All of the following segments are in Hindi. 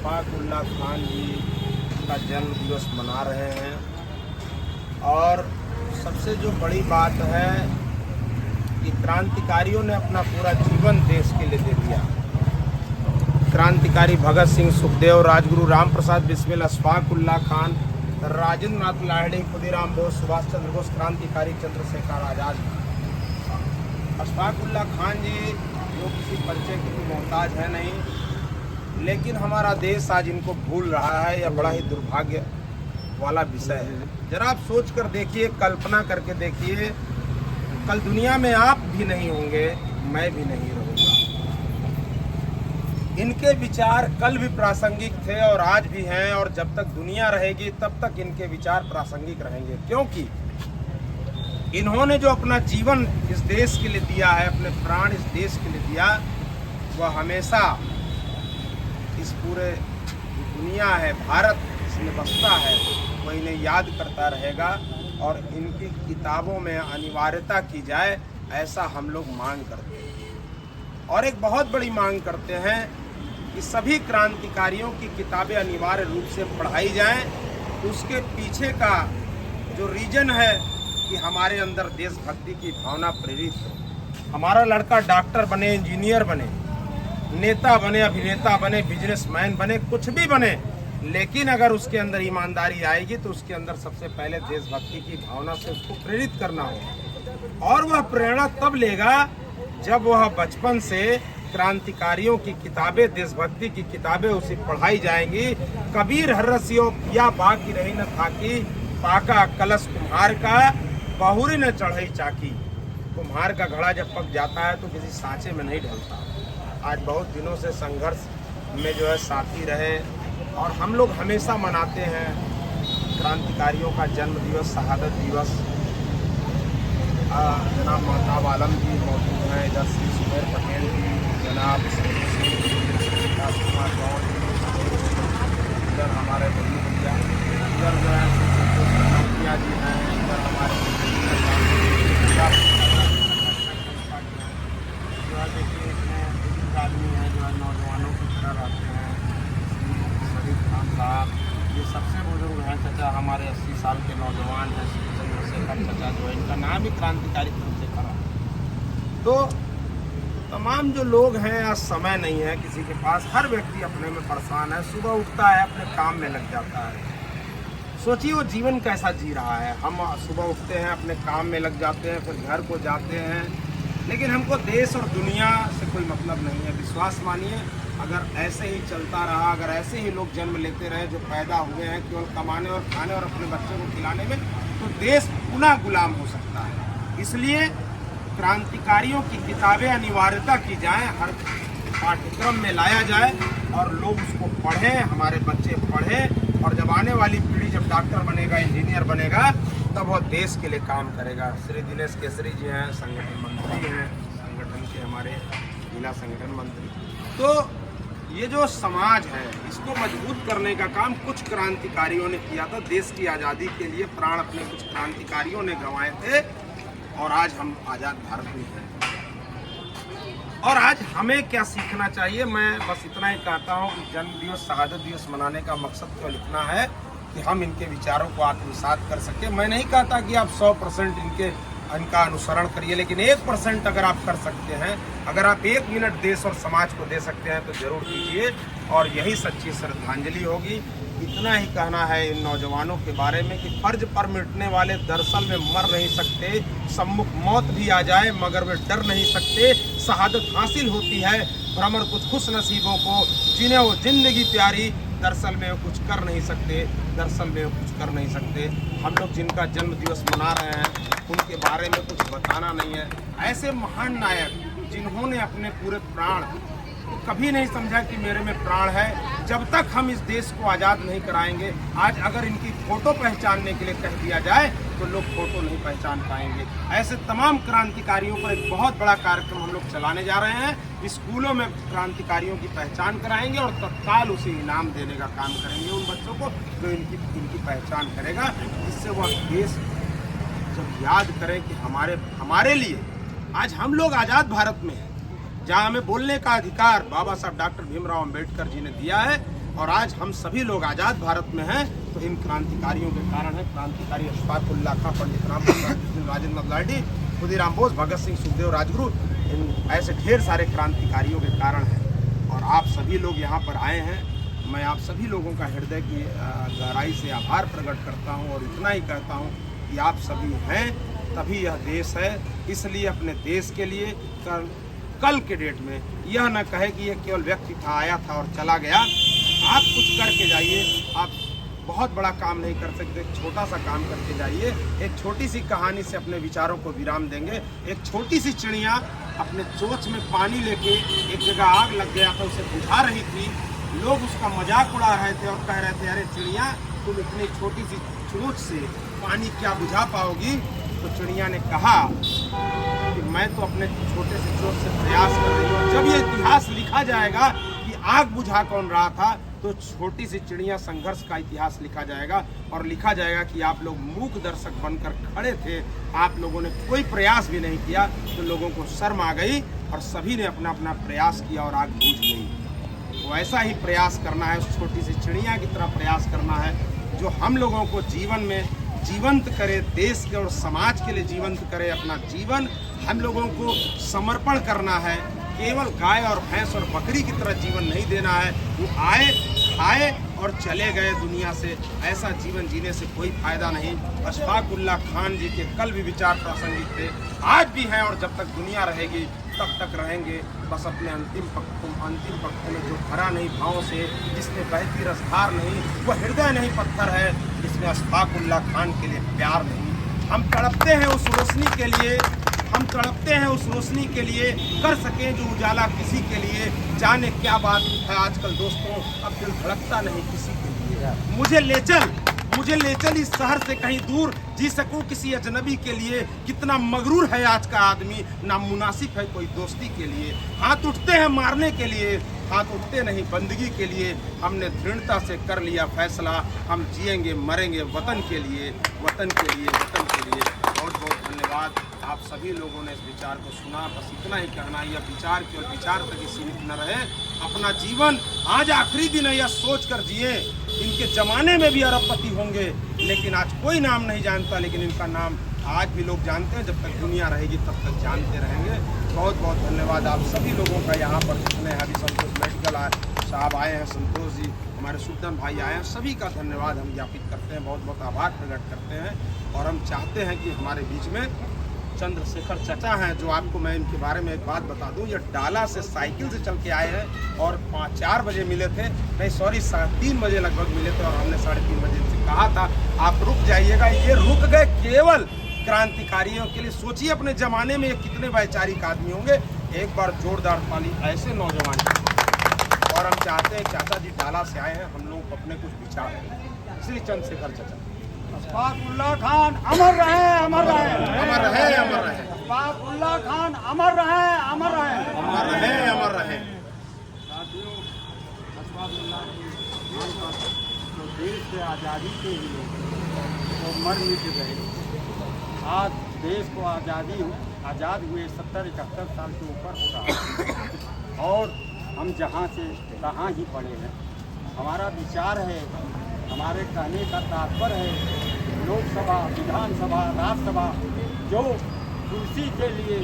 अशफाक उल्लाह खान जी का जन्म दिवस मना रहे हैं। और सबसे जो बड़ी बात है कि क्रांतिकारियों ने अपना पूरा जीवन देश के लिए दे दिया। क्रांतिकारी भगत सिंह, सुखदेव, राजगुरु राम प्रसाद बिस्मिल, अशफाक उल्लाह खान, राजेंद्र नाथ लाहिड़ी, खुदीराम बोस, सुभाष चंद्र बोस, क्रांतिकारी चंद्रशेखर आज़ाद। अशफाक उल्लाह खान जी जो किसी परिचय की भी मोहताज है नहीं, लेकिन हमारा देश आज इनको भूल रहा है। यह बड़ा ही दुर्भाग्य वाला विषय है। जरा आप सोच कर देखिए, कल्पना करके देखिए, कल दुनिया में आप भी नहीं होंगे, मैं भी नहीं रहूँगा। इनके विचार कल भी प्रासंगिक थे और आज भी हैं, और जब तक दुनिया रहेगी तब तक इनके विचार प्रासंगिक रहेंगे, क्योंकि इन्होंने जो अपना जीवन इस देश के लिए दिया है, अपने प्राण इस देश के लिए दिया, वह हमेशा इस पूरे दुनिया है, भारत इसमें बसता है, वह इन्हें याद करता रहेगा। और इनकी किताबों में अनिवार्यता की जाए, ऐसा हम लोग मांग करते हैं। और एक बहुत बड़ी मांग करते हैं कि सभी क्रांतिकारियों की किताबें अनिवार्य रूप से पढ़ाई जाएं। उसके पीछे का जो रीजन है कि हमारे अंदर देशभक्ति की भावना प्रेरित हो। हमारा लड़का डॉक्टर बने, इंजीनियर बने, नेता बने, अभिनेता बने, बिजनेसमैन बने, कुछ भी बने, लेकिन अगर उसके अंदर ईमानदारी आएगी तो उसके अंदर सबसे पहले देशभक्ति की भावना से उसको प्रेरित करना होगा। और वह प्रेरणा तब लेगा जब वह बचपन से क्रांतिकारियों की किताबें, देशभक्ति की किताबें उसे पढ़ाई जाएंगी। कबीर हर्रसियो पिया बाकी रही न थाकी, पाका कलश कुम्हार का बहुरी न चढ़ई चाकी। कुम्हार का घड़ा जब पक जाता है तो किसी सांचे में नहीं ढलता। आज बहुत दिनों से संघर्ष में जो है साथी रहे, और हम लोग हमेशा मनाते हैं क्रांतिकारियों का जन्म दिवस, शहादत दिवस। जनाब महताब आलम जी मौजूद हैं, इधर श्री सुमेर पटेल जी, जनाब राजकुमार गौड़ जी, इधर हमारे बड़ी भैया, इधर जो है मुखिया जी हैं, इधर हमारे जो है देखिए इसमें बुजुर्ग आदमी हैं जो है नौजवानों की तरह रहते हैं। खान साहब ये सबसे बुजुर्ग हैं चाचा, हमारे 80 साल के नौजवान हैं, चंद्रशेखर चाचा जो है, इनका नाम ही क्रांतिकारी चंद्रशेखर है। तो तमाम जो लोग हैं, आज समय नहीं है किसी के पास, हर व्यक्ति अपने में परेशान है। सुबह उठता है, अपने काम में लग जाता है। सोचिए वो जीवन कैसा जी रहा है। हम सुबह उठते हैं, अपने काम में लग जाते हैं, फिर घर को जाते हैं, लेकिन हमको देश और दुनिया से कोई मतलब नहीं है। विश्वास मानिए, अगर ऐसे ही चलता रहा, अगर ऐसे ही लोग जन्म लेते रहे जो पैदा हुए हैं केवल कमाने और खाने और अपने बच्चों को खिलाने में, तो देश पुनः गुलाम हो सकता है। इसलिए क्रांतिकारियों की किताबें अनिवार्यता की जाए, हर पाठ्यक्रम में लाया जाए और लोग उसको पढ़ें, हमारे बच्चे पढ़ें, और जब आने वाली पीढ़ी जब डॉक्टर बनेगा, इंजीनियर बनेगा, तब वह देश के लिए काम करेगा। श्री दिनेश केसरी जी हैं, संगठन मंत्री हैं, संगठन के हमारे जिला संगठन मंत्री। तो ये जो समाज है, इसको मजबूत करने का काम कुछ क्रांतिकारियों ने किया था। देश की आज़ादी के लिए प्राण अपने कुछ क्रांतिकारियों ने गंवाए थे, और आज हम आज़ाद भारत में हैं। और आज हमें क्या सीखना चाहिए, मैं बस इतना ही कहता हूँ कि जन्म दिवस, शहादत दिवस मनाने का मकसद केवल इतना है कि हम इनके विचारों को आत्मसात कर सकें। मैं नहीं कहता कि आप 100% इनका अनुसरण करिए, लेकिन 1% अगर आप कर सकते हैं, अगर आप 1 मिनट देश और समाज को दे सकते हैं तो जरूर कीजिए, और यही सच्ची श्रद्धांजलि होगी। इतना ही कहना है इन नौजवानों के बारे में कि फर्ज पर मिटने वाले दरअसल में मर नहीं सकते, सम्मुख मौत भी आ जाए मगर वे डर नहीं सकते। शहादत हासिल होती है भ्रमर कुछ खुश नसीबों को, जिन्हें वो जिंदगी प्यारी, दरअसल में वो कुछ कर नहीं सकते, दरअसल में वो कुछ कर नहीं सकते। हम लोग जिनका जन्म दिवस मना रहे हैं उनके बारे में कुछ बताना नहीं है। ऐसे महान नायक जिन्होंने अपने पूरे प्राण, कभी नहीं समझा कि मेरे में प्राण है। जब तक हम इस देश को आज़ाद नहीं कराएंगे, आज अगर इनकी फ़ोटो पहचानने के लिए कह दिया जाए तो लोग फ़ोटो नहीं पहचान पाएंगे। ऐसे तमाम क्रांतिकारियों पर एक बहुत बड़ा कार्यक्रम हम लोग चलाने जा रहे हैं। स्कूलों में क्रांतिकारियों की पहचान कराएंगे और तत्काल उसे इनाम देने का काम करेंगे उन बच्चों को जो इनकी पहचान करेगा, जिससे वह देश जब याद करें कि हमारे लिए आज हम लोग आज़ाद भारत में हैं, जहाँ हमें बोलने का अधिकार बाबा साहब डॉक्टर भीमराव अंबेडकर जी ने दिया है, और आज हम सभी लोग आज़ाद भारत में हैं तो इन क्रांतिकारियों के कारण है। क्रांतिकारी अशफाक उल्लाह खां, पंडित राजेंद्र लाडी, खुदीराम बोस, भगत सिंह, सुखदेव, राजगुरु, इन ऐसे ढेर सारे क्रांतिकारियों के कारण है। और आप सभी लोग यहाँ पर आए हैं, मैं आप सभी लोगों का हृदय की गहराई से आभार प्रकट करता हूँ और इतना ही कहता हूँ कि आप सभी हैं तभी यह देश है। इसलिए अपने देश के लिए कल के डेट में यह न कहे कि यह केवल व्यक्ति था, आया था और चला गया। आप कुछ करके जाइए। आप बहुत बड़ा काम नहीं कर सकते, एक छोटा सा काम करके जाइए। एक छोटी सी कहानी से अपने विचारों को विराम देंगे। एक छोटी सी चिड़िया अपने चोंच में पानी लेके एक जगह आग लग गया था, उसे बुझा रही थी। लोग उसका मजाक उड़ा रहे थे और कह रहे थे, अरे चिड़िया तुम इतनी छोटी सी चोंच से पानी क्या बुझा पाओगी। तो चिड़िया ने कहा कि मैं तो अपने छोटे से चोंच से प्रयास कर रही हूँ। जब ये इतिहास लिखा जाएगा कि आग बुझा कौन रहा था, तो छोटी सी चिड़िया संघर्ष का इतिहास लिखा जाएगा और लिखा जाएगा कि आप लोग मूक दर्शक बनकर खड़े थे, आप लोगों ने कोई प्रयास भी नहीं किया। तो लोगों को शर्म आ गई और सभी ने अपना अपना प्रयास किया और आग बुझ गई। तो ऐसा ही प्रयास करना है, उस छोटी सी चिड़िया की तरह प्रयास करना है जो हम लोगों को जीवन में जीवंत करे, देश के और समाज के लिए जीवंत करे। अपना जीवन हम लोगों को समर्पण करना है। केवल गाय और भैंस और बकरी की तरह जीवन नहीं देना है। वो आए, खाए और चले गए दुनिया से। ऐसा जीवन जीने से कोई फायदा नहीं। अशफाक उल्लाह खान जी के कल भी विचार प्रासंगिक थे, आज भी हैं और जब तक दुनिया रहेगी तब तक रहेंगे। बस अपने अंतिम पक्ष में जो भरा नहीं भावों से, जिसमें बहती रसधार नहीं, वह हृदय नहीं पत्थर है, जिसमें अशफाक उल्लाह खान के लिए प्यार नहीं। हम तड़पते हैं उस रोशनी के लिए, हम तड़पते हैं उस रोशनी के लिए, कर सकें जो उजाला किसी के लिए। जाने क्या बात है आजकल दोस्तों, अब दिल धड़कता नहीं किसी के लिए। मुझे ले चल इस शहर से कहीं दूर, जी सकूं किसी अजनबी के लिए। कितना मगरूर है आज का आदमी, ना मुनासिब है कोई दोस्ती के लिए। हाथ उठते हैं मारने के लिए, हाथ उठते नहीं बंदगी के लिए। हमने दृढ़ता से कर लिया फैसला, हम जिएंगे मरेंगे वतन के लिए, वतन के लिए, वतन के लिए। बहुत बहुत धन्यवाद। आप सभी लोगों ने इस विचार को सुना। बस इतना ही कहना, यह विचार केवल विचार तक ही सीमित न रहे। अपना जीवन आज आखिरी दिन है, यह सोच कर जिए। इनके ज़माने में भी अरबपति होंगे, लेकिन आज कोई नाम नहीं जानता, लेकिन इनका नाम आज भी लोग जानते हैं। जब तक दुनिया रहेगी तब तक जानते रहेंगे। बहुत बहुत धन्यवाद आप सभी लोगों का। यहाँ पर जितने हैं, अभी संतोष मेडिकल साहब आए हैं, संतोष जी, हमारे सुदन भाई आए हैं, सभी का धन्यवाद हम ज्ञापित करते हैं, बहुत बहुत आभार प्रकट करते हैं। और हम चाहते हैं कि हमारे बीच में चंद्रशेखर चचा हैं, जो आपको मैं इनके बारे में एक बात बता दूं। ये डाला से साइकिल से चल के आए हैं और 4 बजे मिले थे, नहीं सॉरी 3 बजे लगभग मिले थे। और हमने 3:30 बजे इनसे कहा था आप रुक जाइएगा। ये रुक गए केवल क्रांतिकारियों के लिए। सोचिए अपने ज़माने में ये कितने वैचारिक आदमी होंगे। एक बार जोरदार ताली ऐसे नौजवान। और हम चाहते हैं चाचा जी डाला से आए हैं, हम लोग अपने कुछ विचार हैं। श्री चंद्रशेखर चचा। अशफाक उल्लाह खान अमर रहे, अमर रहे, अमर रहे, अमर रहे। अशफाक उल्लाह खान अमर रहे, अमर रहे, अमर रहे, अमर रहे। साथियों, अशफाक उल्लाह खान तो देश के आज़ादी के लिए तो मर मिट गए। आज देश को आज़ाद हुए 70-71 साल के ऊपर हो रहा और हम जहाँ से तहाँ ही पड़े हैं। हमारा विचार है, हमारे कहने का तात्पर्य है, लोकसभा, विधानसभा, राज्यसभा जो कुर्सी के लिए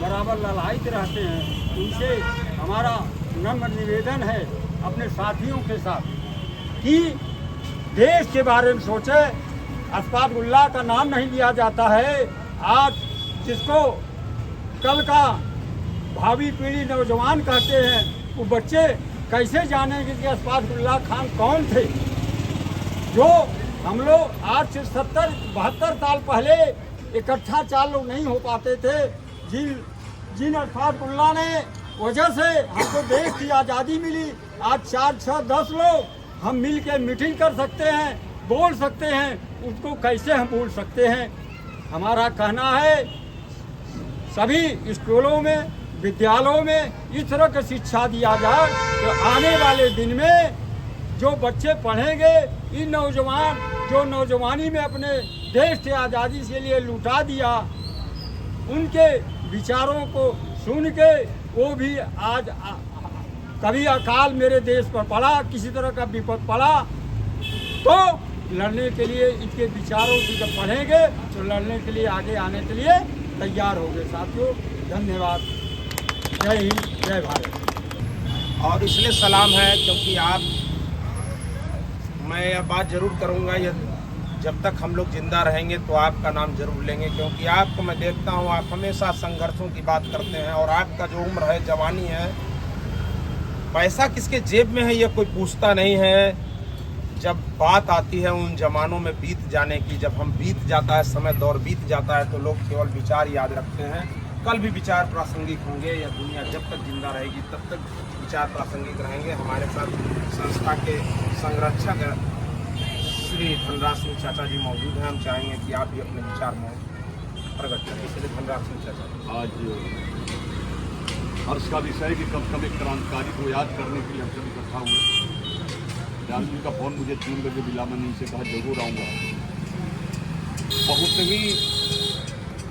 बराबर ललायित रहते हैं, उनसे हमारा नम्र निवेदन है अपने साथियों के साथ कि देश के बारे में सोचें। अशफाक उल्लाह का नाम नहीं लिया जाता है। आज जिसको कल का भावी पीढ़ी नौजवान कहते हैं, वो बच्चे कैसे जानेंगे कि अशफाक उल्लाह खान कौन थे, जो हम लोग आज से 70-72 साल पहले इकट्ठा 4 लोग नहीं हो पाते थे। जिन अशफाक उल्लाह ने वजह से हमको देश की आज़ादी मिली, आज 4, 6, 10 लोग हम मिल के मीटिंग कर सकते हैं, बोल सकते हैं। उसको कैसे हम भूल सकते हैं। हमारा कहना है सभी स्कूलों में, विद्यालयों में इस तरह की शिक्षा दिया जाए तो आने वाले दिन में जो बच्चे पढ़ेंगे, इन नौजवान जो नौजवानी में अपने देश के आज़ादी के लिए लुटा दिया, उनके विचारों को सुन के वो भी आज कभी अकाल मेरे देश पर पड़ा, किसी तरह का विपद पड़ा, तो लड़ने के लिए इनके विचारों को जब पढ़ेंगे तो लड़ने के लिए आगे आने के लिए तैयार होंगे। साथियों धन्यवाद। जय हिंद, जय भारत। और इसलिए सलाम है क्योंकि आप, मैं यह बात जरूर करूँगा, यह जब तक हम लोग जिंदा रहेंगे तो आपका नाम जरूर लेंगे, क्योंकि आपको मैं देखता हूँ आप हमेशा संघर्षों की बात करते हैं। और आपका जो उम्र है, जवानी है, पैसा किसके जेब में है ये कोई पूछता नहीं है। जब बात आती है उन जमानों में बीत जाने की, जब हम बीत जाता है, समय दौर बीत जाता है, तो लोग केवल विचार याद रखते हैं। कल भी विचार प्रासंगिक होंगे, या दुनिया जब तक जिंदा रहेगी तब तक विचार प्रासंगिक रहेंगे। हमारे साथ संस्था के संरक्षक श्री धनराज सिंह चाचा जी मौजूद हैं। हम चाहेंगे कि आप भी अपने विचार में प्रकट करें। इसलिए धनराज सिंह चाचा, आज हर्ष का विषय कि कम से कम एक क्रांतिकारी को याद करने के लिए हम सब इकट्ठा हुए। जान जी का फ़ोन मुझे 3 बजे मिला, मैंने उनसे कहा जरूर आऊँगा। बहुत ही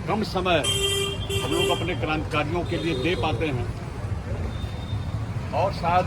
कम समय हम लोग अपने क्रांतिकारियों के लिए दे पाते हैं, और शायद